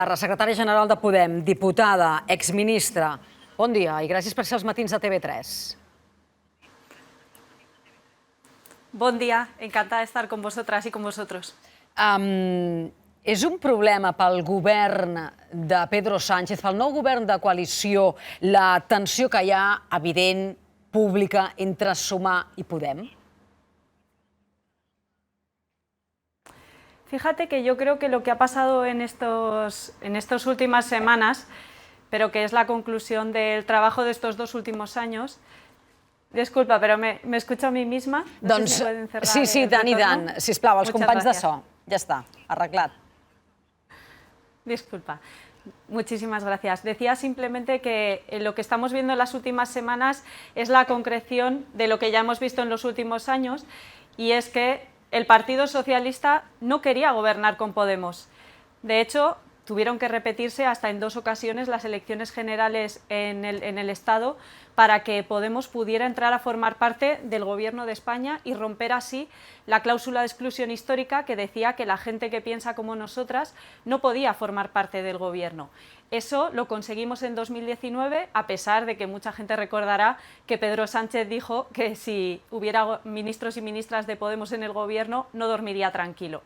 La secretària general de Podem, diputada, exministra, bon dia i gràcies per ser als matins de TV3. Bon dia, encantada de estar con vosotras y con vosotros. És un problema pel govern de Pedro Sánchez, pel nou govern de coalició, la tensió que hi ha, evident, pública, entre Sumar i Podem? Fíjate que yo creo que lo que ha pasado en estas últimas semanas, pero que es la conclusión del trabajo de estos 2 últimos años. Disculpa, però me escucho a mi misma. No sé si pueden cerrar sí, tant i tant. Sisplau, els companys de so. Ja està, arreglat. Disculpa. Muchísimas gracias. Decía simplemente que lo que estamos viendo en las últimas semanas es la concreción de lo que ya hemos visto en los últimos años, y es que el Partido Socialista no quería gobernar con Podemos. De hecho, tuvieron que repetirse hasta en 2 ocasiones las elecciones generales en el Estado para que Podemos pudiera entrar a formar parte del Gobierno de España y romper así la cláusula de exclusión histórica que decía que la gente que piensa como nosotras no podía formar parte del Gobierno. Eso lo conseguimos en 2019, a pesar de que mucha gente recordará que Pedro Sánchez dijo que si hubiera ministros y ministras de Podemos en el Gobierno no dormiría tranquilo.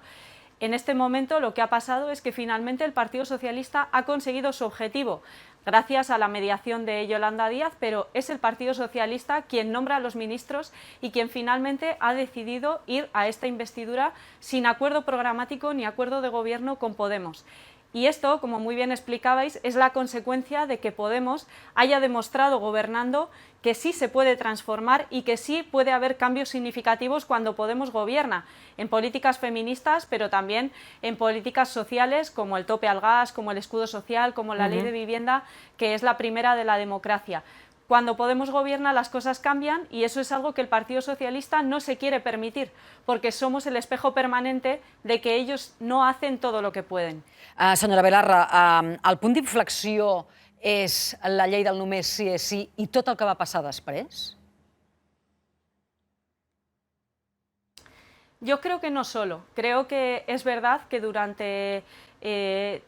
En este momento lo que ha pasado es que finalmente el Partido Socialista ha conseguido su objetivo, gracias a la mediación de Yolanda Díaz, pero es el Partido Socialista quien nombra a los ministros y quien finalmente ha decidido ir a esta investidura sin acuerdo programático ni acuerdo de gobierno con Podemos. Y esto, como muy bien explicabais, es la consecuencia de que Podemos haya demostrado gobernando que sí se puede transformar y que sí puede haber cambios significativos cuando Podemos gobierna, en políticas feministas, pero también en políticas sociales como el tope al gas, como el escudo social, como la ley de vivienda, que es la primera de la democracia. Cuando Podemos gobierna las cosas cambian, y eso es algo que el Partido Socialista no se quiere permitir, porque somos el espejo permanente de que ellos no hacen todo lo que pueden. Senyora Belarra, el punt d'inflexió és la llei del només sí és sí i tot el que va passar després? Yo creo que no solo. Creo que es verdad que durante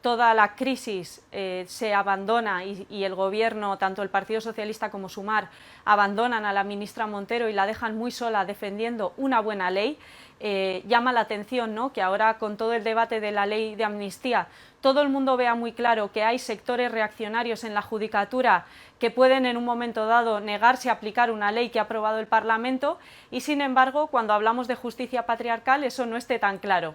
toda la crisis se abandona y el gobierno, tanto el Partido Socialista como Sumar, abandonan a la ministra Montero y la dejan muy sola defendiendo una buena ley. Llama la atención, ¿no?, que ahora con todo el debate de la ley de amnistía todo el mundo vea muy claro que hay sectores reaccionarios en la judicatura que pueden en un momento dado negarse a aplicar una ley que ha aprobado el Parlamento, y sin embargo cuando hablamos de justicia patriarcal eso no esté tan claro,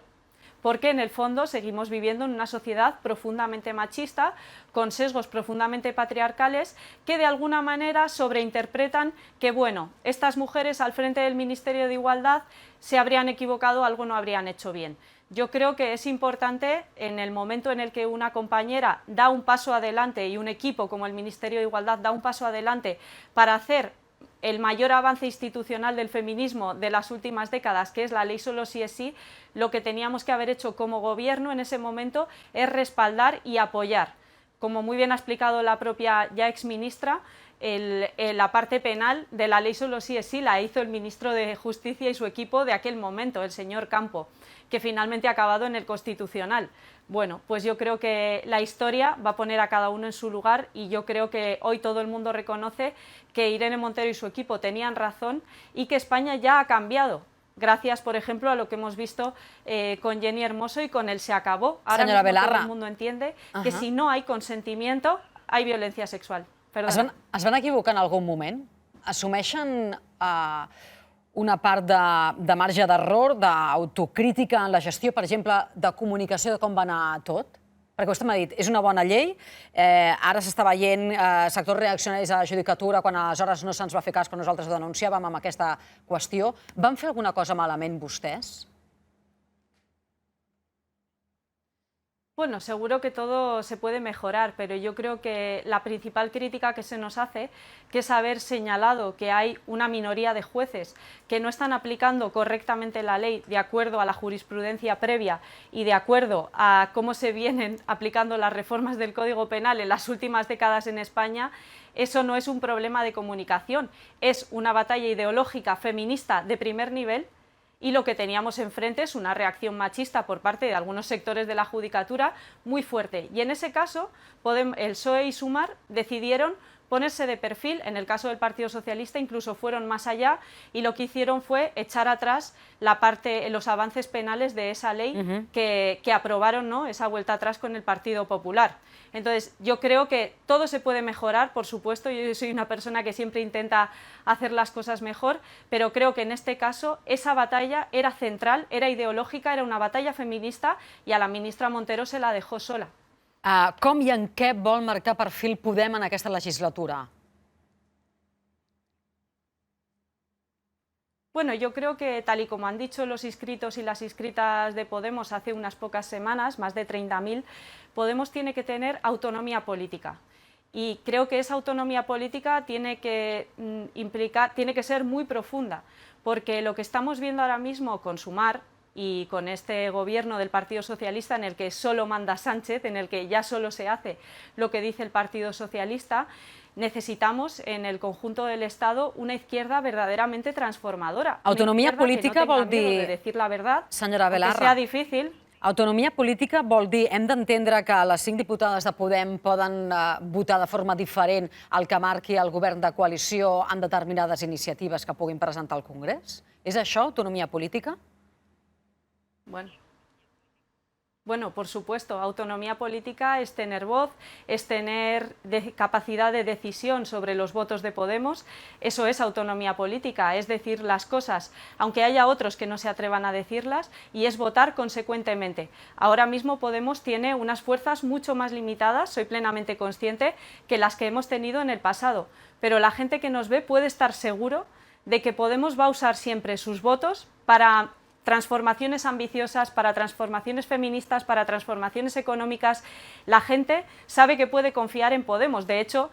porque en el fondo seguimos viviendo en una sociedad profundamente machista, con sesgos profundamente patriarcales que de alguna manera sobreinterpretan que, bueno, estas mujeres al frente del Ministerio de Igualdad se habrían equivocado, algo no habrían hecho bien. Yo creo que es importante, en el momento en el que una compañera da un paso adelante y un equipo como el Ministerio de Igualdad da un paso adelante para hacer el mayor avance institucional del feminismo de las últimas décadas, que es la ley solo sí es sí, lo que teníamos que haber hecho como gobierno en ese momento es respaldar y apoyar. Como muy bien ha explicado la propia ya exministra, la parte penal de la ley solo sí es sí la hizo el ministro de Justicia y su equipo de aquel momento, el señor Campo, que finalmente ha acabado en el Constitucional. Bueno, pues yo creo que la historia va a poner a cada uno en su lugar, y yo creo que hoy todo el mundo reconoce que Irene Montero y su equipo tenían razón y que España ya ha cambiado. Gracias, por ejemplo, a lo que hemos visto con Jenny Hermoso y con el Se Acabó. Ahora mismo todo el mundo entiende que si no hay consentimiento, hay violencia sexual. Es van equivocar en algun moment? Assumeixen una part de marge d'error, d'autocrítica en la gestió, per exemple, de comunicació de com va anar tot? Perquè vostè m'ha dit, és una bona llei, ara s'està veient sectors reaccionaris a la judicatura, quan aleshores no se'ns va fer cas quan nosaltres ho denunciàvem amb aquesta qüestió. Van fer alguna cosa malament vostès? Bueno, seguro que todo se puede mejorar, pero yo creo que la principal crítica que se nos hace, que es haber señalado que hay una minoría de jueces que no están aplicando correctamente la ley de acuerdo a la jurisprudencia previa y de acuerdo a cómo se vienen aplicando las reformas del Código Penal en las últimas décadas en España. Eso no es un problema de comunicación, es una batalla ideológica feminista de primer nivel, y lo que teníamos enfrente es una reacción machista por parte de algunos sectores de la judicatura muy fuerte. Y en ese caso, el PSOE y Sumar decidieron ponerse de perfil. En el caso del Partido Socialista incluso fueron más allá y lo que hicieron fue echar atrás los avances penales de esa ley que aprobaron, ¿no?, esa vuelta atrás con el Partido Popular. Entonces, yo creo que todo se puede mejorar, por supuesto. Yo soy una persona que siempre intenta hacer las cosas mejor, pero creo que en este caso esa batalla era central, era ideológica, era una batalla feminista y a la ministra Montero se la dejó sola. Com i en què vol marcar perfil Podem en aquesta legislatura? Bueno, yo creo que tal y como han dicho los inscritos y las inscritas de Podemos hace unas pocas semanas, más de 30.000, Podemos tiene que tener autonomía política. Y creo que esa autonomía política tiene que ser muy profunda, porque lo que estamos viendo ahora mismo con Sumar y con este gobierno del Partido Socialista, en el que solo manda Sánchez, en el que ya solo se hace lo que dice el Partido Socialista, necesitamos en el conjunto del Estado una izquierda verdaderamente transformadora. Autonomia política vol dir... de decir la verdad, senyora Belarra, sea difícil. Autonomia política vol dir, hem d'entendre que les 5 diputades de Podem poden votar de forma diferent al que marqui el govern de coalició en determinades iniciatives que puguin presentar al Congrés? És això, autonomia política? Bueno, por supuesto, autonomía política es tener voz, es tener capacidad de decisión sobre los votos de Podemos. Eso es autonomía política, es decir las cosas, aunque haya otros que no se atrevan a decirlas, y es votar consecuentemente. Ahora mismo Podemos tiene unas fuerzas mucho más limitadas, soy plenamente consciente, que las que hemos tenido en el pasado, pero la gente que nos ve puede estar seguro de que Podemos va a usar siempre sus votos para transformaciones ambiciosas, para transformaciones feministas, para transformaciones económicas. La gente sabe que puede confiar en Podemos. De hecho,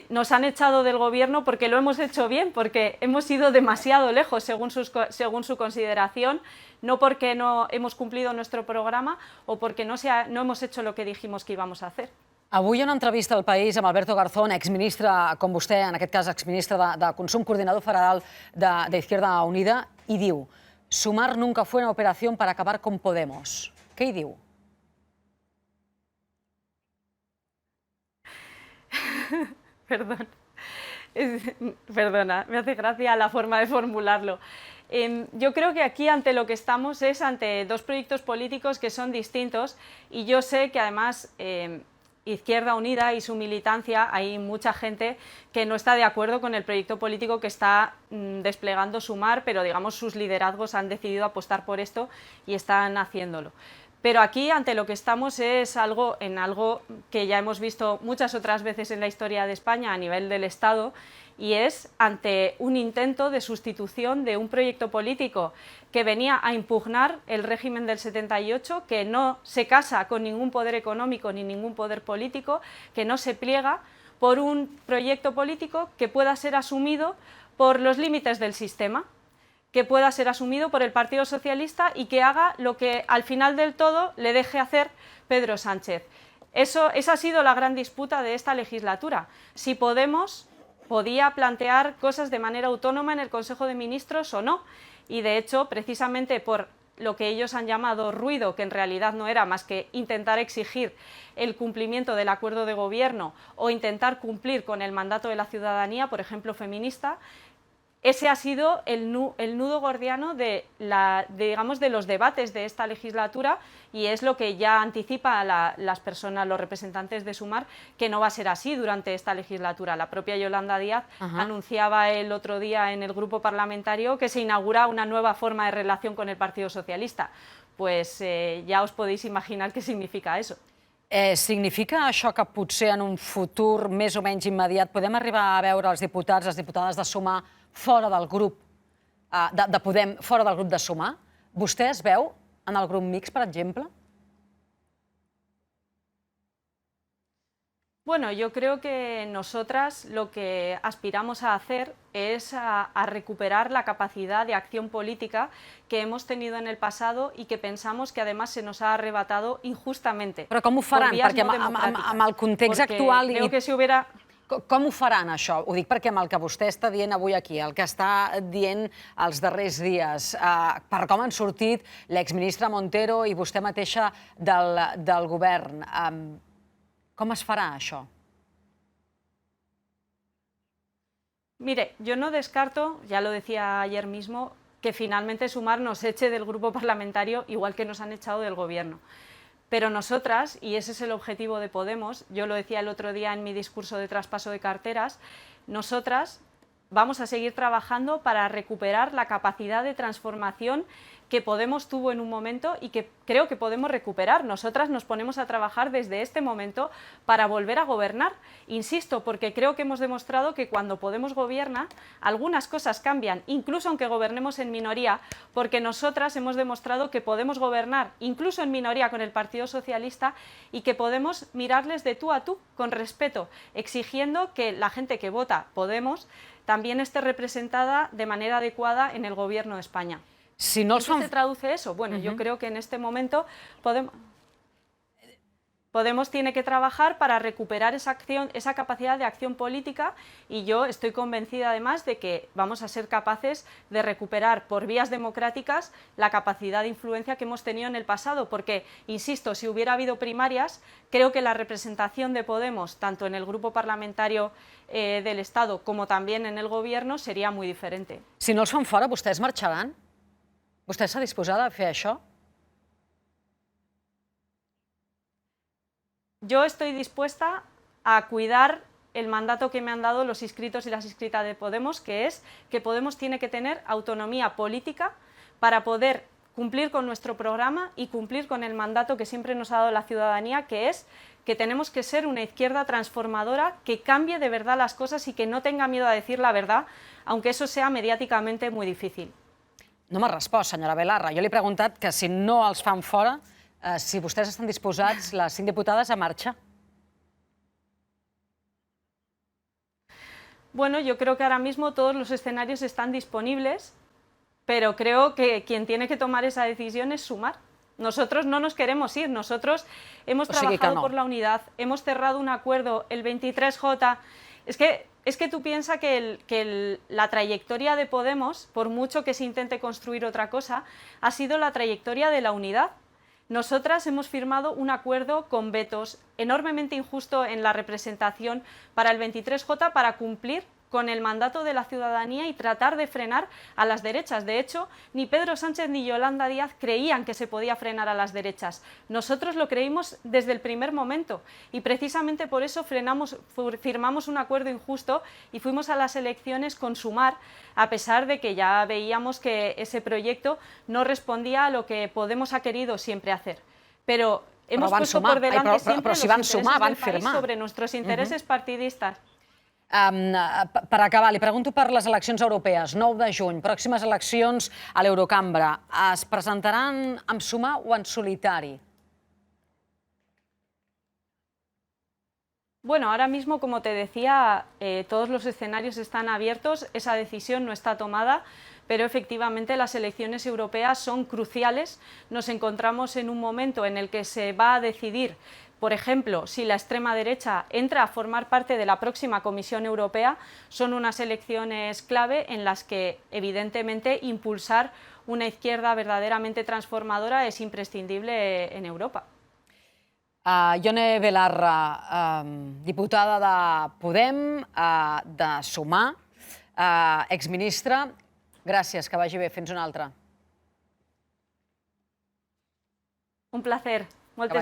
nos han echado del gobierno porque lo hemos hecho bien, porque hemos ido demasiado lejos según su consideración, no porque no hemos cumplido nuestro programa o porque no hemos hecho lo que dijimos que íbamos a hacer. Avui una entrevista al País amb Alberto Garzón, exministre, com vostè, en aquest cas exministre de Consum, coordinador federal d'Izquierda Unida, i diu: Sumar nunca fue una operación para acabar con Podemos. Què hi diu? Perdona, me hace gracia la forma de formularlo. Yo creo que aquí ante lo que estamos es ante dos proyectos políticos que son distintos y yo sé que además Izquierda Unida y su militancia, hay mucha gente que no está de acuerdo con el proyecto político que está desplegando Sumar, pero digamos sus liderazgos han decidido apostar por esto y están haciéndolo. Pero aquí ante lo que estamos es algo que ya hemos visto muchas otras veces en la historia de España a nivel del Estado, y es ante un intento de sustitución de un proyecto político que venía a impugnar el régimen del 78, que no se casa con ningún poder económico ni ningún poder político, que no se pliega por un proyecto político que pueda ser asumido por los límites del sistema, que pueda ser asumido por el Partido Socialista y que haga lo que al final del todo le deje hacer Pedro Sánchez. Esa ha sido la gran disputa de esta legislatura. Si Podemos podía plantear cosas de manera autónoma en el Consejo de Ministros o no, y de hecho, precisamente por lo que ellos han llamado ruido, que en realidad no era más que intentar exigir el cumplimiento del acuerdo de gobierno o intentar cumplir con el mandato de la ciudadanía, por ejemplo, feminista, ese ha sido el nudo gordiano de los debates de esta legislatura, y es lo que ya anticipa las personas, los representantes de Sumar, que no va a ser así durante esta legislatura. La propia Yolanda Díaz anunciaba el otro día en el grupo parlamentario que se inaugura una nueva forma de relación con el Partido Socialista. Pues ya os podéis imaginar qué significa eso. Significa això que potser en un futur més o menys immediat podem arribar a veure els diputats, les diputades de Sumar fora del grup de Podem, fora del grup de Sumar? Vostè es veu en el grup mixt, per exemple? Bueno, yo creo que nosotras lo que aspiramos a hacer es a recuperar la capacidad de acción política que hemos tenido en el pasado y que pensamos que además se nos ha arrebatado injustamente. Però com ho faran? Perquè amb el context actual... Creo que si hubiera... Com ho faran, això? Ho dic perquè amb el que vostè està dient avui aquí, el que està dient els darrers dies, per com han sortit l'exministre Montero i vostè mateixa del govern, com es farà això? Mire, yo no descarto, ya lo decía ayer mismo, que finalmente Sumar nos eche del grupo parlamentario igual que nos han echado del gobierno. Pero nosotras, y ese es el objetivo de Podemos, yo lo decía el otro día en mi discurso de traspaso de carteras, nosotras vamos a seguir trabajando para recuperar la capacidad de transformación que Podemos tuvo en un momento y que creo que podemos recuperar. Nosotras nos ponemos a trabajar desde este momento para volver a gobernar. Insisto, porque creo que hemos demostrado que cuando Podemos gobierna, algunas cosas cambian, incluso aunque gobernemos en minoría, porque nosotras hemos demostrado que podemos gobernar, incluso en minoría con el Partido Socialista, y que podemos mirarles de tú a tú, con respeto, exigiendo que la gente que vota Podemos también esté representada de manera adecuada en el Gobierno de España. Si no ¿En qué se traduce eso? Bueno, yo creo que en este momento Podemos tiene que trabajar para recuperar esa capacidad de acción política, y yo estoy convencida además de que vamos a ser capaces de recuperar por vías democráticas la capacidad de influencia que hemos tenido en el pasado, porque, insisto, si hubiera habido primarias, creo que la representación de Podemos, tanto en el grupo parlamentario del Estado como también en el Gobierno, sería muy diferente. Si no els fan fora, vostès marxaran? Vostè està disposada a fer això? Yo estoy dispuesta a cuidar el mandato que me han dado los inscritos y las inscritas de Podemos, que es que Podemos tiene que tener autonomía política para poder cumplir con nuestro programa y cumplir con el mandato que siempre nos ha dado la ciudadanía, que es que tenemos que ser una izquierda transformadora que cambie de verdad las cosas y que no tenga miedo a decir la verdad, aunque eso sea mediàticamente muy difícil. No m'ha respost, senyora Belarra. Jo li he preguntat que si no els fan fora, si vostès estan disposats, les 5 diputades, a marxar. Bueno, yo creo que ahora mismo todos los escenarios están disponibles, pero creo que quien tiene que tomar esa decisión es Sumar. Nosotros no nos queremos ir, nosotros hemos trabajado por la unidad, hemos cerrado un acuerdo, el 23J. Es que tú piensas que la trayectoria de Podemos, por mucho que se intente construir otra cosa, ha sido la trayectoria de la unidad. Nosotras hemos firmado un acuerdo con vetos enormemente injusto en la representación para el 23J para cumplir con el mandato de la ciudadanía y tratar de frenar a las derechas. De hecho, ni Pedro Sánchez ni Yolanda Díaz creían que se podía frenar a las derechas. Nosotros lo creímos desde el primer momento y precisamente por eso firmamos un acuerdo injusto y fuimos a las elecciones con Sumar, a pesar de que ya veíamos que ese proyecto no respondía a lo que Podemos ha querido siempre hacer. Pero hemos puesto por delante siempre los intereses del país sobre nuestros intereses partidistas. Per acabar, li pregunto per les eleccions europees, 9 de juny, pròximes eleccions a l'Eurocambra. Es presentaran amb Sumar o en solitari? Bueno, ahora mismo, como te decía, todos los escenarios están abiertos, esa decisión no está tomada, pero efectivamente las elecciones europeas son cruciales. Nos encontramos en un momento en el que se va a decidir, por ejemplo, si la extrema derecha entra a formar parte de la próxima Comisión Europea. Son unas elecciones clave en las que, evidentemente, impulsar una izquierda verdaderamente transformadora es imprescindible en Europa. Ione Belarra, diputada de Podem, de Sumar, exministra, gràcies, que vagi bé. Fins una altra. Un placer.